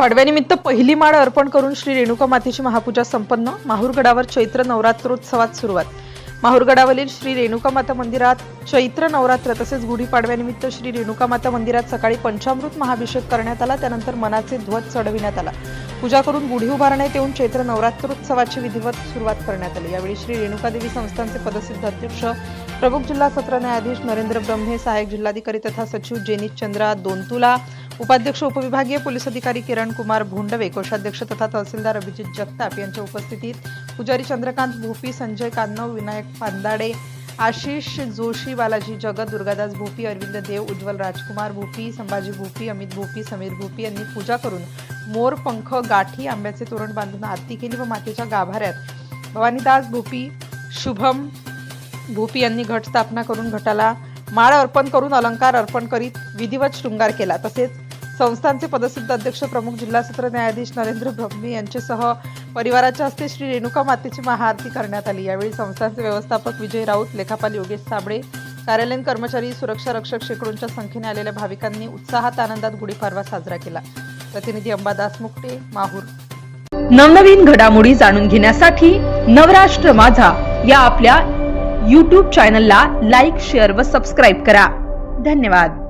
पाडव्यानिमित्त पहिली माळ अर्पण करून श्री रेणुका मातेची महापूजा संपन्न। माहूरगडावर चैत्र नवरात्रोत्सवात सुरुवात। माहूरगडावरील श्री रेणुका माता मंदिरात चैत्र नवरात्र तसेच गुढीपाडव्यानिमित्त श्री रेणुका माता मंदिरात सकाळी पंचामृत महाभिषेक करण्यात आला। त्यानंतर मनाचे ध्वज चढविण्यात आला। पूजा करून गुढी उभारण्यात येऊन चैत्र नवरात्रोत्सवाची विधिवत सुरुवात करण्यात आली। यावेळी श्री रेणुका देवी संस्थानचे पदसिद्ध अध्यक्ष प्रमुख जिल्हा सत्र न्यायाधीश नरेंद्र ब्रह्मे, सहायक जिल्हाधिकारी तथा सचिव जेनित चंद्रा दोंतुला, उपाध्यक्ष उपविभागीय पोलीस अधिकारी किरण कुमार भोंडवे, कोषाध्यक्ष तथा तहसीलदार अभिजित जगताप यांच्या उपस्थितीत पुजारी चंद्रकांत भोपी, संजय कान्नव, विनायक पांदाडे, आशिष जोशी, बालाजी जगत, दुर्गादास भोपी, अरविंद देव, उज्ज्वल राजकुमार भोपी, संभाजी भोपी, अमित भोपी, समीर भोपी यांनी पूजा करून मोर पंख, गाठी, आंब्याचे तोरण बांधून आरती केली व मातेच्या गाभाऱ्यात भवानीदास भोपी, शुभम भोपी यांनी घट स्थापना करून घटाला माळ अर्पण करून अलंकार अर्पण करीत विधिवत शृंगार केला। तसेच संस्थानचे पदसिद्ध अध्यक्ष प्रमुख जिल्हा सत्र न्यायाधीश नरेंद्र ब्रह्मे यांच्यासह परिवाराच्या हस्ते श्री रेणुका मातेची महाआरती करण्यात आली। यावेळी संस्थानचे व्यवस्थापक विजय राऊत, लेखापाल योगेश साबळे, कार्यालयीन कर्मचारी, सुरक्षा रक्षक शेकडोंच्या संख्येने आलेल्या भाविकांनी उत्साहात आनंदात गुढीपाडवा साजरा केला। प्रतिनिधी अंबादास मुक्ते, माहूर। नवनवीन घडामोडी जाणून घेण्यासाठी नवराष्ट्र माझा या आपल्या YouTube चॅनलला लाईक, शेअर व सबस्क्राईब करा। धन्यवाद।